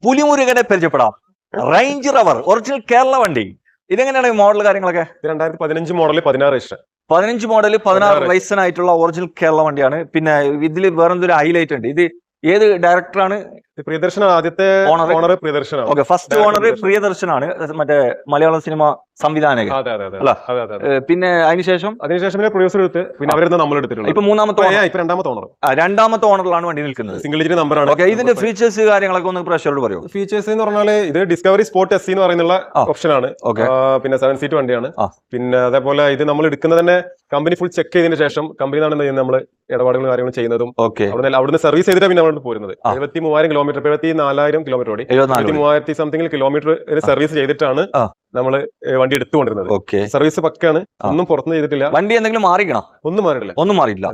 പുലിമുരുകനെ പരിചയപ്പെടാം. Range റവർ original Kerala വണ്ടി. ഇതെങ്ങനെയാണ് മോഡൽ കാര്യങ്ങളൊക്കെ? 2015 മോഡൽ 16 രജിസ്റ്റർ. 15 മോഡൽ 16 റൈസൺ ആയിട്ടുള്ള ഒറിജിനൽ കേരള വണ്ടിയാണ്. പിന്നെ ഇതിൽ വേറെന്തൊരു ഹൈലൈറ്റ് ഉണ്ട്. ഇത് ഏത് ഡയറക്ടറാണ്? പ്രിയദർശൻ ആദ്യത്തെ ഓണർ പ്രിയദർശനാണ്. ഓക്കെ, ഫസ്റ്റ് ഓണർ പ്രിയദർശനാണ്, മറ്റേ മലയാളം സിനിമ സംവിധാനകൻ. പിന്നെ അതിനുശേഷം പിന്നെ പ്രൊഡ്യൂസർ എടുത്ത് പിന്നെ അവരെന്താ നമ്മൾ എടുത്തിട്ടുണ്ട്. ഇപ്പൊ രണ്ടാമത്തെ ഓണർ. രണ്ടാമത്തെ ഓണറിലാണ് വണ്ടി നിൽക്കുന്നത്. സിംഗിൾ ഡിജിറ്റ് നമ്പർ ആണ്. ഓക്കെ, ഇതിന്റെ ഫീച്ചേഴ്സ് കാര്യങ്ങളൊക്കെ ഒന്ന് പ്രേക്ഷകരോട് പറയൂ. ഫീച്ചേഴ്സ് എന്ന് പറഞ്ഞാൽ ഇത് ഡിസ്കവറി സ്പോർട്ട് SC എന്ന് പറയുന്ന ഓപ്ഷൻ ആണ്. പിന്നെ 7 സീറ്റ് വണ്ടിയാണ്. പിന്നെ അതേപോലെ ഇത് നമ്മൾ എടുക്കുന്ന തന്നെ കമ്പനി ഫുൾ ചെക്ക് ചെയ്തതിനു ശേഷം കമ്പനിയാണ് നമ്മൾ ഇടപാടുകളും കാര്യങ്ങളും ചെയ്യുന്നതും. അവിടുന്ന് സർവീസ് ചെയ്തിട്ടാണ് പിന്നെ അവിടെ പോകുന്നത്. 73,000 കിലോമീറ്റർ 74,000 കിലോമീറ്റർ ഓടി 73,000 സംതിങ് കിലോമീറ്റർ സർവീസ് ചെയ്തിട്ടാണ് നമ്മള് വണ്ടി എടുത്തുകൊണ്ടിരുന്നത്. സർവീസ് പക്കാണ്, ഒന്നും പുറത്തുനിന്ന് ചെയ്തിട്ടില്ല. വണ്ടി എന്തെങ്കിലും മാറിക്കണം? ഒന്നും മാറിയില്ല.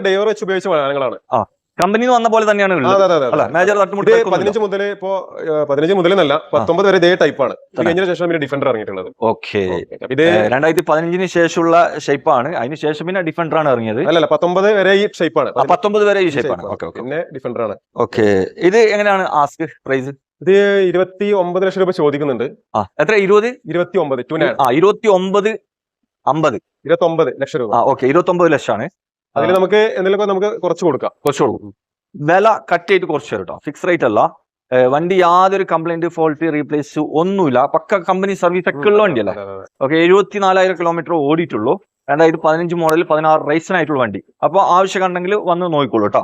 ഡ്രൈവർ വെച്ച് ഉപയോഗിച്ച വാഹനങ്ങളാണ്. കമ്പനി വന്ന പോലെ തന്നെയാണ്. 15 മുതലെന്നല്ല 19 വരെ ഇതേ ടൈപ്പാണ്. കഴിഞ്ഞ ശേഷം പിന്നെ ഡിഫൻഡർ ഇറങ്ങിയിട്ടുള്ളത്. ഓക്കെ, ഇത് 2015 ശേഷമുള്ള ഷേപ്പാണ്. അതിന് ശേഷം പിന്നെ ഡിഫൻഡർ ആണ് ഇറങ്ങിയത്. അല്ലല്ല, 19 വരെ ഈ ഷേപ്പാണ്. 19 വരെ ഈ ഷേപ്പാണ്. പിന്നെ ഡിഫൻഡർ ആണ്. ഓക്കെ, ഇത് എങ്ങനെയാണ് ആസ്ക് പ്രൈസ്? ഇത് 29 ലക്ഷം രൂപ ചോദിക്കുന്നുണ്ട്. എത്ര? 29 29 ലക്ഷം രൂപ. ഓക്കെ, 29 ലക്ഷമാണ്. അതിൽ നമുക്ക് എന്തെങ്കിലും നമുക്ക് കുറച്ച് കൊടുക്കാം. വില കട്ട് ചെയ്ത് കുറച്ച് കേട്ടോ, ഫിക്സ് റേറ്റ് അല്ല. വണ്ടി യാതൊരു കംപ്ലൈന്റ്, ഫോൾട്ട്, റീപ്ലേസ് ഒന്നുമില്ല. പക്ക കമ്പനി സർവീസ് ഒക്കെ ഉള്ള വണ്ടിയല്ലേ. ഓക്കെ, 74,000 കിലോമീറ്റർ ഓടിയിട്ടുള്ളൂ. 2015 മോഡൽ 16 റൈസൺ ആയിട്ടുള്ള വണ്ടി. അപ്പൊ ആവശ്യം ഉണ്ടെങ്കിൽ വന്ന് നോക്കിക്കോളൂ കേട്ടോ.